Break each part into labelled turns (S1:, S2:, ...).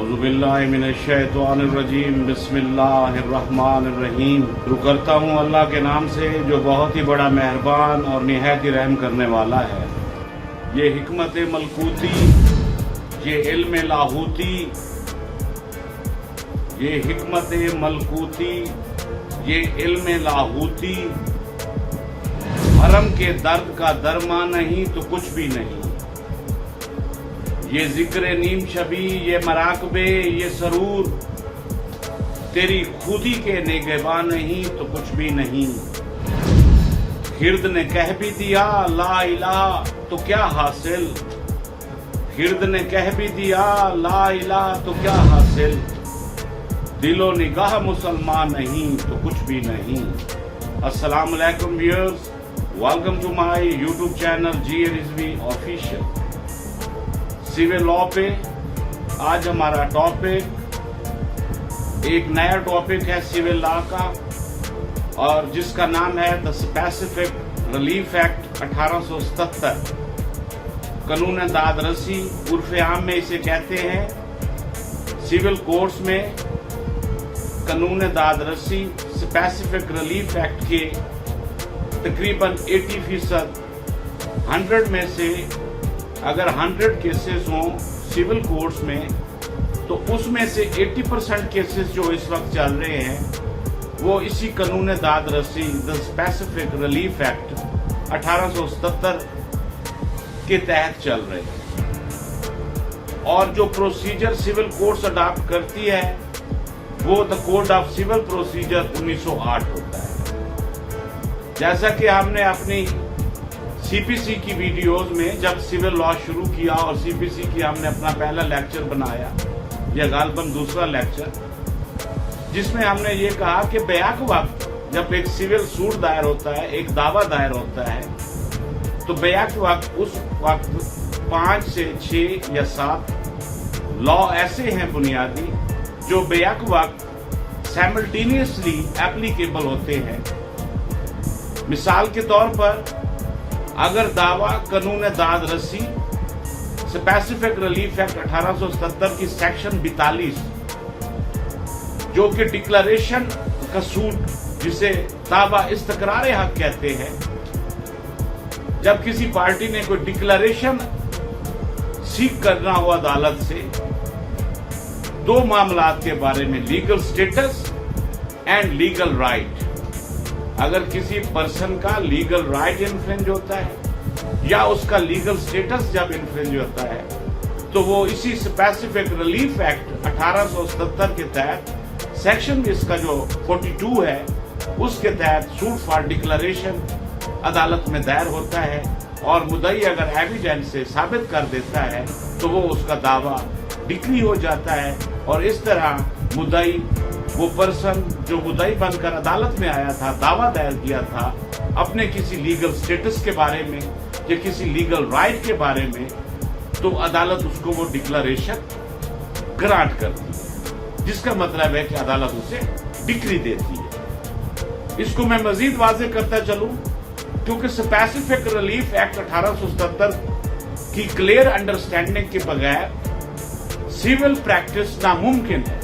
S1: औज़ु बिल्लाहि मिनश्शैतानिर्रजीम बिस्मिल्लाहिर्रहमानिर्रहीम। शुरू करता हूँ अल्लाह के नाम से जो बहुत ही बड़ा मेहरबान और निहायत ही रहम करने वाला है। ये हिकमत मलकूती, ये इल्म लाहूती, ये हिकमत मलकूती, ये इल्म लाहूती, हरम के दर्द का दरमा नहीं तो कुछ भी नहीं। ये जिक्र नीम शबी, ये मराकबे, ये सरूर, तेरी खुदी के निगहबा नहीं तो कुछ भी नहीं। हिर्द ने कह भी दिया ला इलाहा तो क्या हासिल, हिर्द ने कह भी दिया ला इलाहा तो क्या हासिल। दिलो निगाह मुसलमान नहीं तो कुछ भी नहीं। अस्सलाम वालेकुम viewers, welcome to my YouTube channel G Rizvi official. Civil law पे आज हमारा टॉपिक, एक नया टॉपिक है सिविल लॉ का, और जिसका नाम है द स्पेसिफिक रिलीफ एक्ट 1877। कानून दादरसी उर्फ आम में इसे कहते हैं। सिविल कोर्ट्स में कानून दादरसी स्पेसिफिक रिलीफ एक्ट के तकरीबन 80% 100 में से अगर 100 केसेस हों सिविल कोर्ट्स में, तो उसमें से 80% केसेस जो इस वक्त चल रहे हैं वो इसी कानून दादरसी द स्पेसिफिक रिलीफ एक्ट 1877 के तहत चल रहे हैं। और जो प्रोसीजर सिविल कोर्ट्स अडॉप्ट करती है वो the code of civil procedure 1908 होता है। जैसा कि हमने अपनी सीपीसी की वीडियोस में जब सिविल लॉ शुरू किया और सीपीसी की हमने अपना पहला लेक्चर बनाया, या गालबन दूसरा लेक्चर, जिसमें हमने ये कहा कि बैक वक्त जब एक सिविल सूट दायर होता है, एक दावा दायर होता है, तो बैक वक्त उस वक्त 5 से 6 या 7 लॉ ऐसे हैं बुनियादी जो बैक वक्त साइमल्टेनियसली एप्लीकेबल होते हैं। मिसाल के तौर पर अगर दावा कानून दादरसी स्पेसिफिक रिलीफ एक्ट 1877 की सेक्शन 42 जो कि डिक्लेरेशन का सूट, जिसे दावा इस्तकरार हक कहते हैं, जब किसी पार्टी ने कोई डिक्लेरेशन सीख करना हो अदालत से दो मामलात के बारे में, legal status and legal right. अगर किसी पर्सन का लीगल राइट इन्फ्रिंज होता है या उसका लीगल स्टेटस जब इन्फ्रिंज होता है, तो वो इसी स्पेसिफिक रिलीफ एक्ट 1877 के तहत सेक्शन इसका जो 42 है उसके तहत सूट फॉर डिक्लेरेशन अदालत में दायर होता है। और मुद्दई अगर एविडेंस से साबित कर देता है तो वो उसका दावा डिक्री हो जाता है। और इस तरह मुद्दई, वो पर्सन जो मुद्दई बनकर अदालत में आया था, दावा दायर किया था अपने किसी लीगल स्टेटस के बारे में या किसी लीगल राइट के बारे में, तो अदालत उसको वो डिक्लेरेशन ग्रांट करती है, जिसका मतलब है कि अदालत उसे डिक्री देती है। इसको मैं मजीद वाज़ेह करता चलूं क्योंकि स्पेसिफिक रिलीफ एक्ट 1877 की क्लियर अंडरस्टैंडिंग के बगैर सिविल प्रैक्टिस नामुमकिन है।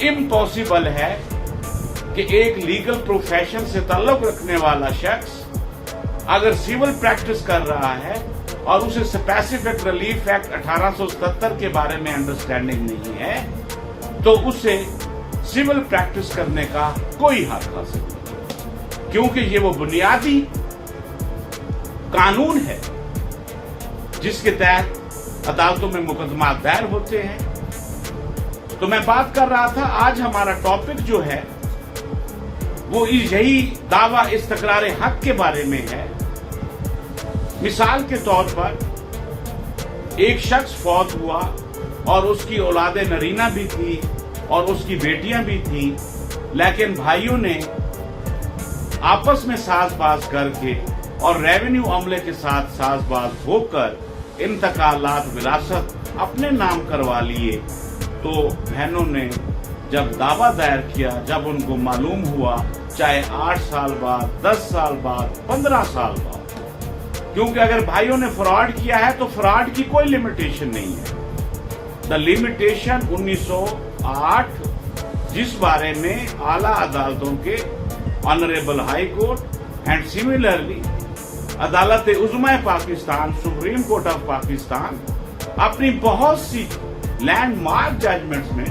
S1: इम्पॉसिबल है कि एक लीगल प्रोफेशन से ताल्लुक रखने वाला शख्स अगर सिविल प्रैक्टिस कर रहा है और उसे स्पेसिफिक रिलीफ एक्ट 1877 के बारे में अंडरस्टैंडिंग नहीं है, तो उसे सिविल प्रैक्टिस करने का कोई हक हासिल नहीं, क्योंकि ये वो बुनियादी कानून है जिसके तहत अदालतों में मुकदमा दायर होते हैं। तो मैं बात कर रहा था, आज हमारा टॉपिक जो है वो यही दावा इस्तकरार हक के बारे में है। मिसाल के तौर पर एक शख्स फौत हुआ और उसकी औलादे नरीना भी थी और उसकी बेटियां भी थी, लेकिन भाइयों ने आपस में साज़बाज़ करके और रेवेन्यू अमले के साथ साज़बाज़ होकर इंतकालात विरासत अपने नाम करवा लिए। तो बहनों ने जब दावा दायर किया, जब उनको मालूम हुआ, चाहे 8 साल बाद, 10 साल बाद, 15 साल बाद, क्योंकि अगर भाइयों ने फ्रॉड किया है तो फ्रॉड की कोई लिमिटेशन नहीं है। द लिमिटेशन 1908, जिस बारे में आला अदालतों के honourable high court and similarly अदालत उज़्मा Pakistan, supreme court of Pakistan अपनी बहुत सी लैंडमार्क जजमेंट्स में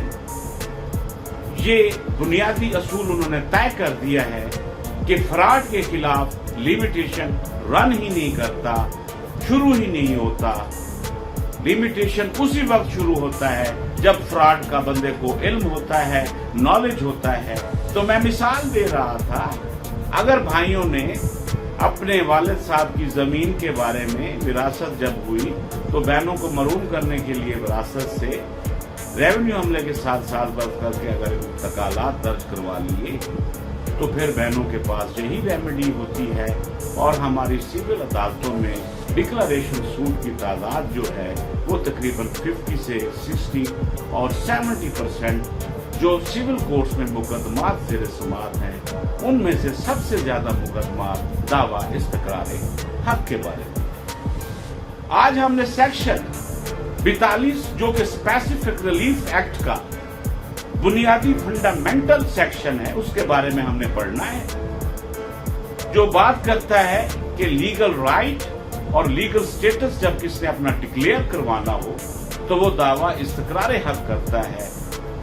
S1: ये बुनियादी असूल उन्होंने तय कर दिया है कि फ्रॉड के खिलाफ लिमिटेशन रन ही नहीं करता, शुरू ही नहीं होता। लिमिटेशन उसी वक्त शुरू होता है जब फ्रॉड का बंदे को इल्म होता है, नॉलेज होता है। तो मैं मिसाल दे रहा था, अगर भाइयों ने अपने वालिद साहब की जमीन के बारे में विरासत जब हुई तो बहनों को महरूम करने के लिए विरासत से रेवेन्यू हमले के साथ साल भर करके अगर तकालात दर्ज करवा लिए तो फिर बहनों के पास यही रेमेडी होती है। और हमारी सिविल अदालतों में डिक्लेरेशन सूट की तादाद जो है वो तकरीबन 50 से 60 और 70% जो सिविल कोर्ट्स में मुकदमात ज़ेर समाअत हैं, उनमें से सबसे ज्यादा मुकदमात दावा इस्तकरारे हक के बारे में। आज हमने सेक्शन 42 जो कि स्पेसिफिक रिलीफ एक्ट का बुनियादी फंडामेंटल सेक्शन है, उसके बारे में हमने पढ़ना है, जो बात करता है कि लीगल राइट और लीगल स्टेटस जब किसने अपना डिक्लेयर करवाना हो तो वो दावा इस्तकरारे हक करता है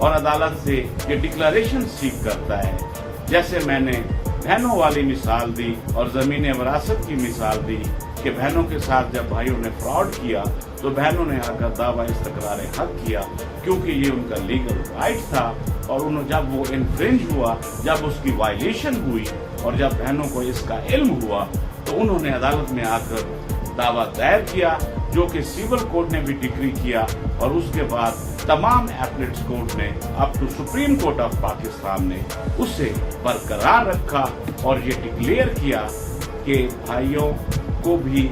S1: और अदालत से ये डिक्लेरेशन सीख करता है। जैसे मैंने बहनों वाली मिसाल दी और ज़मीन वरासत की मिसाल दी कि बहनों के साथ जब भाइयों ने फ्रॉड किया तो बहनों ने आकर दावा इस्तकरारे हक किया, क्योंकि ये उनका लीगल राइट था। और उन्होंने जब वो इन्फ्रिंज हुआ, जब उसकी वायलेशन हुई और जब बहनों को इसका इल्म हुआ तो उन्होंने अदालत में आकर दावा दायर किया, जो कि सिविल कोर्ट ने भी डिक्री किया और उसके बाद तमाम एपलेट्स कोर्ट ने up to supreme court of Pakistan ने उसे बरकरार रखा और ये डिक्लेयर किया कि भाइयों को भी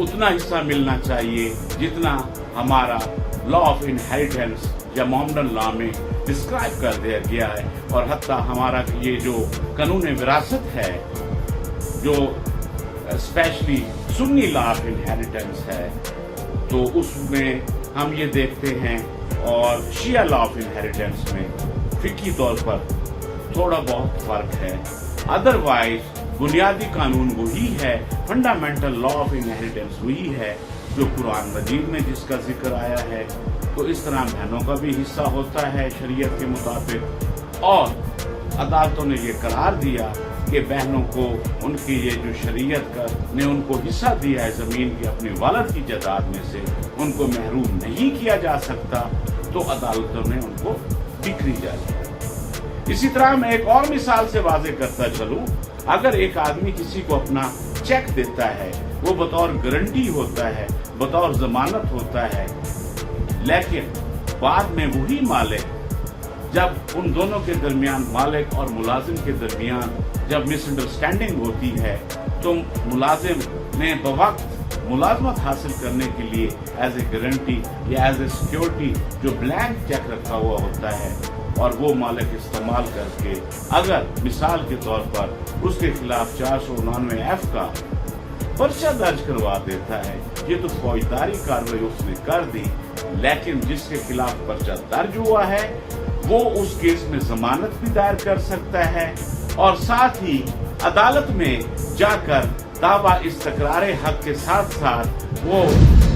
S1: उतना हिस्सा मिलना चाहिए जितना हमारा लॉ ऑफ इनहेरिटेंस या मोहम्मदन लॉ में डिस्क्राइब कर दिया गया है। और हत्ता हमारा ये जो कानून विरासत है, जो specially Sunni law of inheritance है, तो उसमें हम ये देखते हैं और शिया लॉ ऑफ इनहेरिटेंस में फिकी तौर पर थोड़ा बहुत फर्क है। अदरवाइज बुनियादी कानून वही है, फंडामेंटल लॉ ऑफ इनहेरिटेंस वही है जो कुरान मजीद में जिसका जिक्र आया है। तो इस तरह बहनों का भी हिस्सा होता है शरीयत के मुताबिक, और अदालतों ने ये करार दिया कि बहनों को उनकी ये जो शरीयत का ने उनको हिस्सा दिया है ज़मीन की अपने वालिद की जायदाद में से, उनको महरूम नहीं किया जा सकता, तो अदालतों ने उनको डिक्री जारी। इसी तरह मैं एक और मिसाल से वाज़ेह करता चलूं, अगर एक आदमी किसी को अपना चेक देता है, वो बतौर गारंटी होता है, बतौर जमानत होता है, लेकिन बाद में वही मालिक, जब उन दोनों के दरमियान, मालिक और मुलाजिम के दरमियान जब मिसअंडरस्टैंडिंग होती है, तो मुलाजिम ने बवक्त मुलाजमत हासिल करने के लिए एज ए गारंटी या एज ए सिक्योरिटी जो ब्लैंक चेक रखा हुआ होता है, और वो मालिक इस्तेमाल करके अगर मिसाल के तौर पर उसके खिलाफ 499F का पर्चा दर्ज करवा देता है, ये तो फौजदारी कार्रवाई उसने कर दी, लेकिन जिसके खिलाफ पर्चा दर्ज हुआ है वो उस केस में जमानत भी दायर कर सकता है और साथ ही अदालत में जाकर दावा इस्तकरारे हक के साथ साथ वो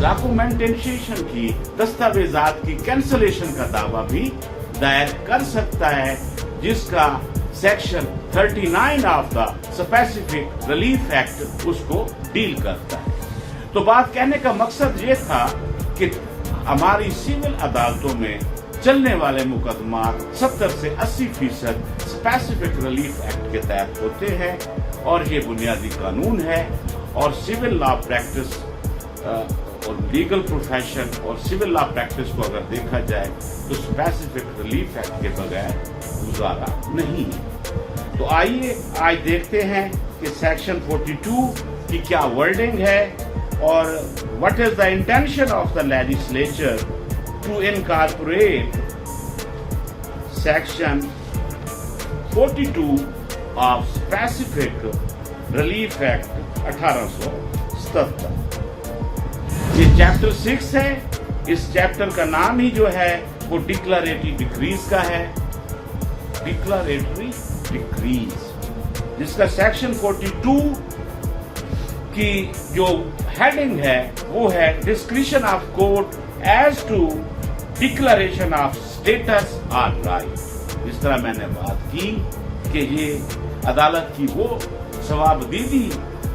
S1: डॉक्यूमेंटेशन की, दस्तावेजात की कैंसलेशन का दावा भी दायर कर सकता है, जिसका section 39 of the specific relief act उसको डील करता है। तो बात कहने का मकसद ये था कि हमारी सिविल अदालतों में चलने वाले मुकदमात 70 से 80% स्पेसिफिक रिलीफ एक्ट के तहत होते हैं, और ये बुनियादी कानून है। और सिविल लॉ प्रैक्टिस और लीगल प्रोफेशन और सिविल लॉ प्रैक्टिस को अगर देखा जाए तो स्पेसिफिक रिलीफ एक्ट के बगैर गुजारा नहीं है। तो आइए आज देखते हैं कि सेक्शन 42 की क्या वर्डिंग है और what is the intention of the legislature to incorporate section 42 of specific relief act 1877। ये चैप्टर 6 है इस चैप्टर का नाम ही जो है वो डिक्लेरेटरी डिक्रीज का है, डिक्लेरेटरी डिक्रीज, जिसका सेक्शन 42 की जो हेडिंग है वो है discretion of court as to declaration of status और राइट। जिस तरह मैंने बात की कि ये अदालत की वो सवाबदीदी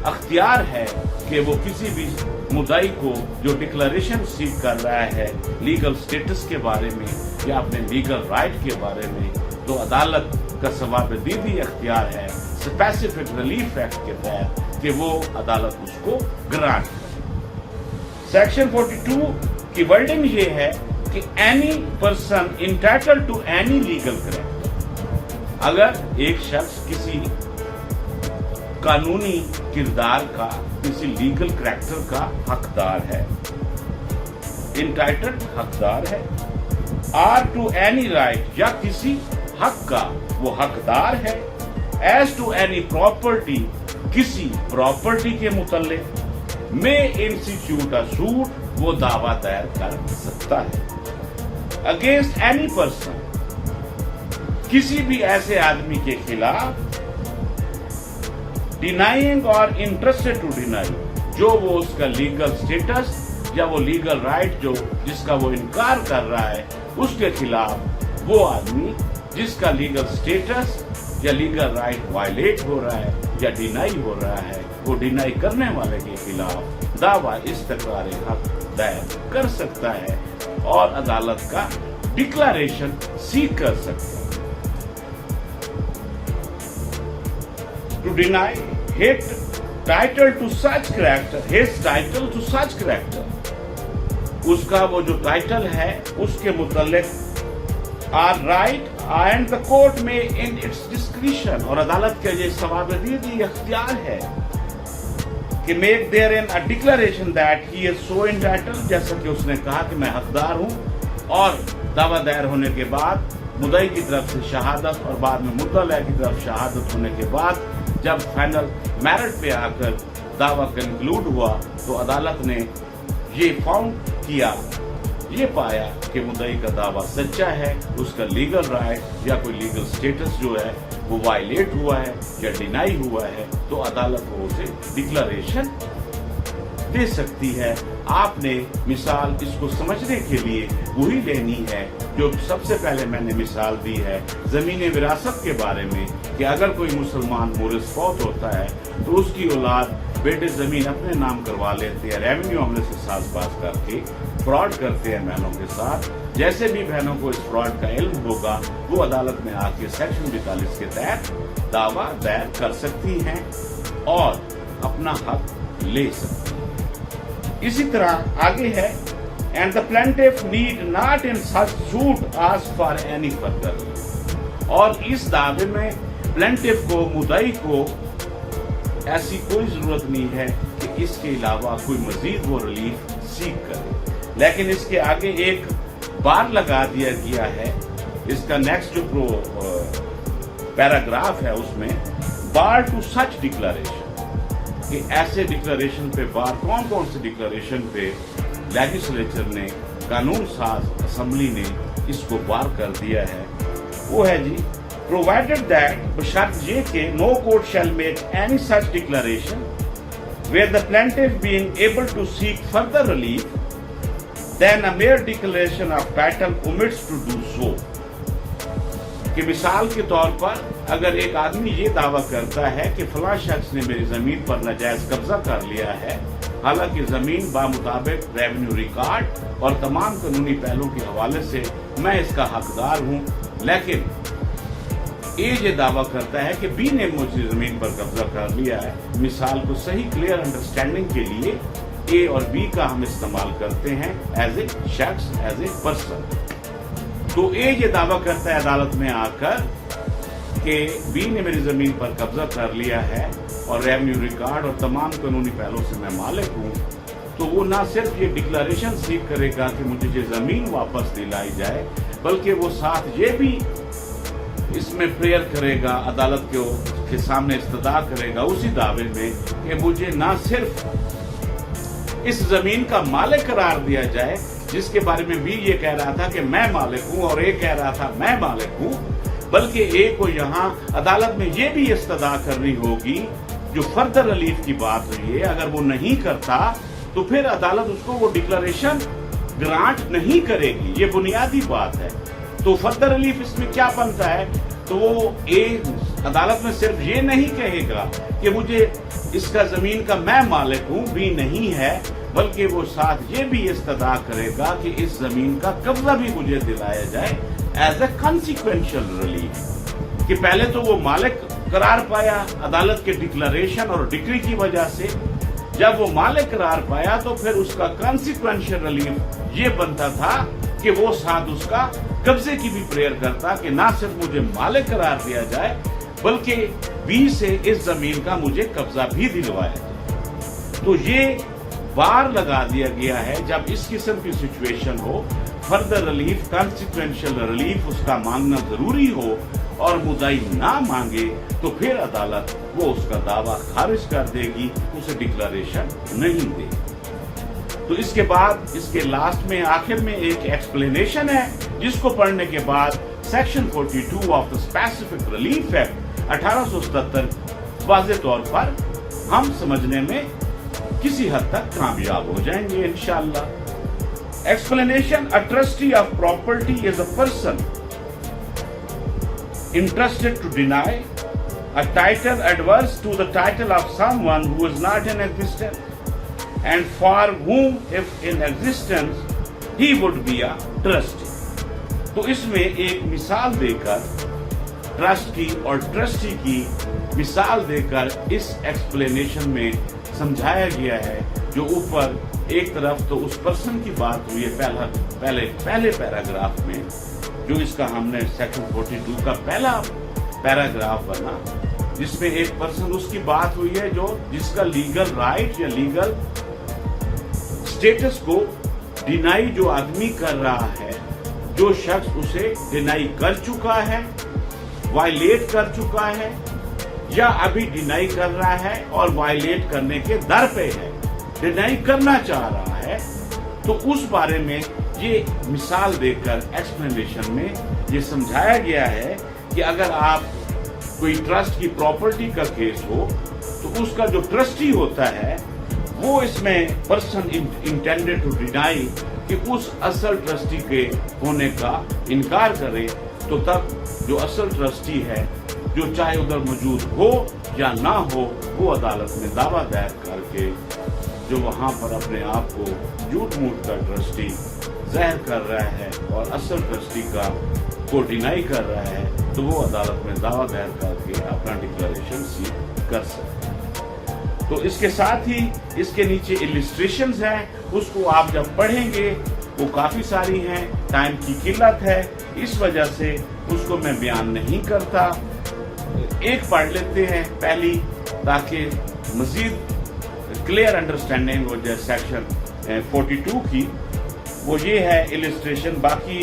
S1: अख्तियार है कि वो किसी भी मुद्दाई को जो डिक्लेरेशन सीख कर रहा है लीगल स्टेटस के बारे में या अपने लीगल राइट के बारे में, तो अदालत का सवाबदीदी अख्तियार है स्पेसिफिक रिलीफ एक्ट के तहत कि वो अदालत उसको ग्रांट करे। सेक्शन 42 की वर्डिंग ये है कि any person entitled to any legal character, अगर एक शख्स किसी कानूनी किरदार का, किसी लीगल करैक्टर का हकदार है, इंटाइटल्ड हकदार है, आर टू एनी राइट या किसी हक का वो हकदार है, एज टू एनी प्रॉपर्टी किसी प्रॉपर्टी के मुतल्लिक में इंस्टीट्यूट अ सूट वो दावा दायर कर सकता है। अगेंस्ट एनी पर्सन किसी भी ऐसे आदमी के खिलाफ डिनाइंग और इंटरेस्टेड टू डिनाई, जो वो उसका लीगल स्टेटस या वो लीगल राइट जो जिसका वो इनकार कर रहा है उसके खिलाफ वो आदमी जिसका लीगल स्टेटस या लीगल राइट वायलेट हो रहा है या डिनाई हो रहा है, वो डिनाई करने वाले के खिलाफ दावा इस्तकरार हक दायर कर सकता है और अदालत का डिक्लेरेशन सीख कर सकता है। To deny his title to such character, his title to such character, उसका वो जो टाइटल है उसके मुतल्लिक or right and the court में इन इट्स डिस्क्रिशन, और अदालत का ये सवाबदीदी अख्तियार है कि make therein a declaration that he is so entitled, जैसा कि उसने कहा कि मैं हकदार हूं, और दावा दायर होने के बाद मुद्दई की तरफ से शहादत और बाद में मुद्दअ की तरफ शहादत होने के बाद जब फाइनल मेरिट पे आकर दावा कंक्लूड हुआ तो अदालत ने ये फाउंड किया, ये पाया कि मुद्दई का दावा सच्चा है, उसका लीगल राइट या कोई लीगल स्टेटस जो है वो वायलेट हुआ है या डिनाई हुआ है, तो अदालत को उसे डिक्लेरेशन दे सकती है। आपने मिसाल इसको समझने के लिए वही लेनी है जो सबसे पहले मैंने मिसाल दी है जमीन विरासत के बारे में कि अगर कोई मुसलमान मोरिस फौत होता है तो उसकी औलाद बेटे जमीन अपने नाम करवा लेते हैं, रेवेन्यू अमले से साज़बाज़ करके फ्रॉड करते हैं बहनों के साथ। जैसे भी बहनों को इस फ्रॉड का इल्म होगा वो अदालत में आके सेक्शन 42 के तहत दावा दायर कर सकती हैं और अपना हक ले सकती हैं। इसी तरह आगे है and the plaintiff need not in such suit ask for any further, और इस दावे में प्लेंटिफ को मुद्दई को ऐसी कोई जरूरत नहीं है कि इसके अलावा कोई मजीद वो रिलीफ सीख करे। लेकिन इसके आगे एक बार लगा दिया गया है, इसका नेक्स्ट जो पैराग्राफ है उसमें बार टू सच डिक्लेरेशन, कि ऐसे डिक्लेरेशन पे बार कौन कौन से डिक्लेरेशन पे लेजिस्लेचर ने, कानून साज असेंबली ने इसको बार कर दिया है। वो है जी प्रोवाइडेड दैट, बशर्त ये कि no court shall make any such declaration where the plaintiff being able to seek further relief than a mere declaration of title omits to do so. कि मिसाल के तौर पर अगर एक आदमी ये दावा करता है कि फलां शख्स ने मेरी जमीन पर नाजायज कब्जा कर लिया है, हालांकि जमीन बामुताबिक रेवेन्यू रिकॉर्ड और तमाम कानूनी पहलुओं के हवाले से मैं इसका हकदार हूं, लेकिन ये दावा करता है कि बी ने मुझे जमीन पर कब्जा कर लिया है। मिसाल को सही क्लियर अंडरस्टैंडिंग के लिए ए और बी का हम इस्तेमाल करते हैं एज ए शख्स, एज ए पर्सन। तो ये दावा करता है अदालत में आकर कि बी ने मेरी जमीन पर कब्जा कर लिया है और रेवेन्यू रिकॉर्ड और तमाम कानूनी पहलुओं से मैं मालिक हूं, तो वो ना सिर्फ ये डिक्लेरेशन सीख करेगा कि मुझे ये जमीन वापस दिलाई जाए, बल्कि वो साथ ये भी इसमें प्रेयर करेगा, अदालत के सामने इस्तदा करेगा उसी दावे में कि मुझे ना सिर्फ इस जमीन का मालिक करार दिया जाए جس کے بارے میں بھی یہ کہہ رہا تھا کہ میں مالک ہوں اور ایک کہہ رہا تھا میں مالک ہوں، بلکہ ایک کو یہاں عدالت میں یہ بھی استدعا کرنی ہوگی جو فردر ریلیف کی بات ہوئی ہے، اگر وہ نہیں کرتا تو پھر عدالت اس کو وہ ڈکلریشن گرانٹ نہیں کرے گی، یہ بنیادی بات ہے۔ تو فردر ریلیف اس میں کیا بنتا ہے؟ تو وہ عدالت میں صرف یہ نہیں کہے گا کہ مجھے اس کا زمین کا میں مالک ہوں، بھی نہیں ہے، بلکہ وہ ساتھ یہ بھی استدعا کرے گا کہ اس زمین کا قبضہ بھی مجھے دلایا جائے ایز اے کانسیکوینشل ریلیف، کہ پہلے تو وہ مالک قرار پایا عدالت کے ڈکلریشن اور ڈکری کی وجہ سے، جب وہ مالک قرار پایا تو پھر اس کا کانسیکوینشل ریلیف یہ بنتا تھا کہ وہ ساتھ اس کا قبضے کی بھی پریئر کرتا کہ نہ صرف مجھے مالک قرار دیا جائے بلکہ بی سے اس زمین کا مجھے قبضہ بھی دلوایا جائے۔ تو یہ بار لگا دیا گیا ہے جب اس قسم کی سچویشن ہو، فردر ریلیف کانسیکوینشل ریلیف اس کا مانگنا ضروری ہو اور مدعی نہ مانگے تو پھر عدالت وہ اس کا دعویٰ خارج کر دے گی، اسے ڈکلریشن نہیں دے گی۔ تو اس کے بعد اس کے لاسٹ میں آخر میں ایک ایکسپلینیشن ہے جس کو پڑھنے کے بعد section 42 of the specific relief act 1877 واضح طور پر ہم سمجھنے میں کسی حد تک کامیاب ہو جائیں گے انشاءاللہ۔ Explanation: A trustee of property is a person interested to deny a title adverse to the title of someone who is not in existence and for whom if in existence he would be a trustee۔ تو اس میں ایک مثال دے کر trustee اور trustee کی مثال دے کر اس explanation میں سمجھایا گیا ہے، جو اوپر ایک طرف تو اس پرسن کی بات ہوئی ہے پہلے پیراگراف میں، جو اس کا ہم نے سیکشن 42 کا پہلا پیراگراف بنا، جس میں ایک پرسن اس کی بات ہوئی ہے جو جس کا لیگل رائٹ یا لیگل اسٹیٹس کو ڈینائی جو آدمی کر رہا ہے، جو شخص اسے ڈینائی کر چکا ہے، وائلیٹ کر چکا ہے یا ابھی ڈینائی کر رہا ہے اور وائلیٹ کرنے کے در پہ ہے، ڈینائی کرنا چاہ رہا ہے، تو اس بارے میں یہ مثال دے کر ایکسپلینیشن میں یہ سمجھایا گیا ہے کہ اگر آپ کوئی ٹرسٹ کی پراپرٹی کا کیس ہو تو اس کا جو ٹرسٹی ہوتا ہے وہ اس میں پرسن انٹینڈیڈ ٹو ڈینائی کہ اس اصل ٹرسٹی کے ہونے کا انکار کرے، تو تب جو اصل ٹرسٹی ہے جو چاہے ادھر موجود ہو یا نہ ہو، وہ عدالت میں دعویٰ دائر کر کے جو وہاں پر اپنے آپ کو جھوٹ موٹ کا ٹرسٹی ظاہر کر رہا ہے اور اصل ٹرسٹی کو ڈینائی کر رہا ہے، تو وہ عدالت میں دعویٰ دائر کر کے اپنا ڈکلریشن سیل کر سکتا ہے۔ تو اس کے ساتھ ہی اس کے نیچے السٹریشنز ہیں، اس کو آپ جب پڑھیں گے وہ کافی ساری ہیں، ٹائم کی قلت ہے اس وجہ سے اس کو میں بیان نہیں کرتا۔ ایک پڑھ لیتے ہیں پہلی تاکہ مزید کلیئر انڈرسٹینڈنگ ہو جائے سیکشن 42 کی۔ وہ یہ ہے السٹریشن، باقی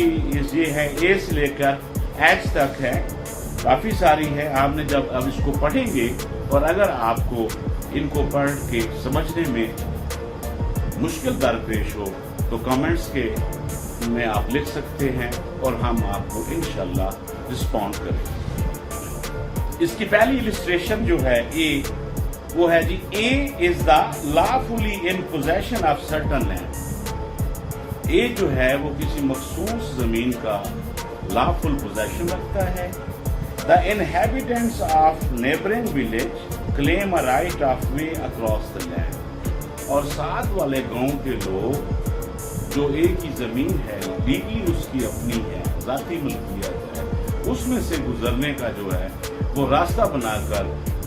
S1: یہ ہے اے سے لے کر ایچ تک ہے، کافی ساری ہے۔ آپ نے جب اب اس کو پڑھیں گے اور اگر آپ کو ان کو پڑھ کے سمجھنے میں مشکل درپیش ہو تو کمنٹس کے میں آپ لکھ سکتے ہیں اور ہم آپ کو انشاءاللہ رسپونڈ کریں گے۔ اس کی پہلی السٹریشن جو ہے اے، وہ ہے جی اے از دا lawfully in possession of certain land۔ اے جو ہے وہ کسی مخصوص زمین کا lawful possession رکھتا ہے۔ The inhabitants of neighboring village claim a right of way across the land۔ اور ساتھ والے گاؤں کے لوگ جو ایک ہی زمین ہے لیگلی اس کی اپنی ہے، ذاتی ملکیت ہے، اس میں سے گزرنے کا جو ہے وہ راستہ بنا کر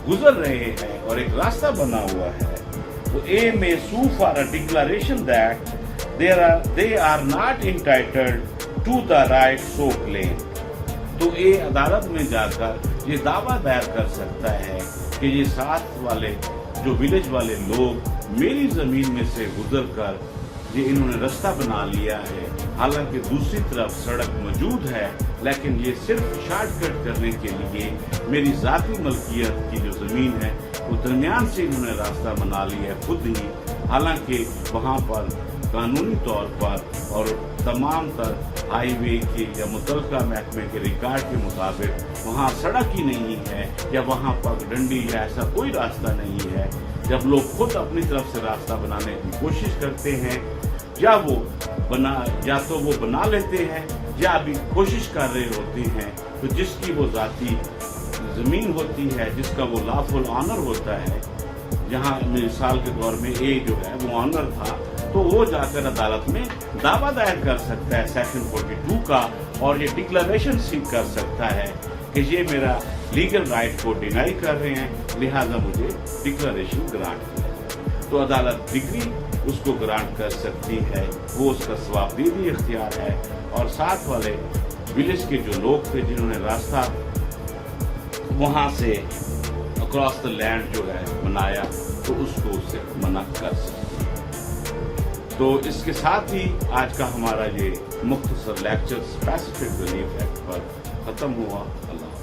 S1: گزر رہے ہیں اور ایک راستہ بنا ہوا ہے۔ تو اے میں sue for a declaration that they are not entitled to the right so claimed۔ تو اے عدالت میں جا کر یہ دعویٰ دائر کر سکتا ہے کہ یہ ساتھ والے جو ولیج والے لوگ میری زمین میں سے گزر کر یہ انہوں نے راستہ بنا لیا ہے، حالانکہ دوسری طرف سڑک موجود ہے، لیکن یہ صرف شارٹ کٹ کرنے کے لیے میری ذاتی ملکیت کی جو زمین ہے وہ درمیان سے انہوں نے راستہ بنا لیا ہے خود ہی، حالانکہ وہاں پر कानूनी तौर पर और तमाम तर हाईवे के या मुतलका महकमे के रिकॉर्ड के मुताबिक वहाँ सड़क ही नहीं है या वहाँ पगडंडी या ऐसा कोई रास्ता नहीं है, जब लोग खुद अपनी तरफ से रास्ता बनाने की कोशिश करते हैं या तो वो बना लेते हैं या अभी कोशिश कर रहे होते हैं, तो जिसकी वो ज़ाती ज़मीन होती है, जिसका वो लॉफुल ऑनर होता है, जहाँ मिसाल के दौर में ए जो है वो ऑनर था, तो वो जाकर अदालत में दावा दायर कर सकता है सेक्शन 42 का और ये डिक्लेरेशन सीक कर सकता है कि ये मेरा लीगल राइट को डिनाई कर रहे हैं, लिहाजा मुझे डिक्लेरेशन ग्रांट किया। तो अदालत डिग्री उसको ग्रांट कर सकती है, वो उसका सवाबदीदी इख्तियार है। और साथ वाले विलेज के जो लोग थे जिन्होंने रास्ता वहाँ से अक्रॉस द लैंड जो है बनाया, तो उसको उससे मना कर सकते हैं। तो इसके साथ ही आज का हमारा ये मुख्तसर लेक्चर स्पेसिफिक रिलीफ एक्ट पर ख़त्म हुआ। अल्लाह।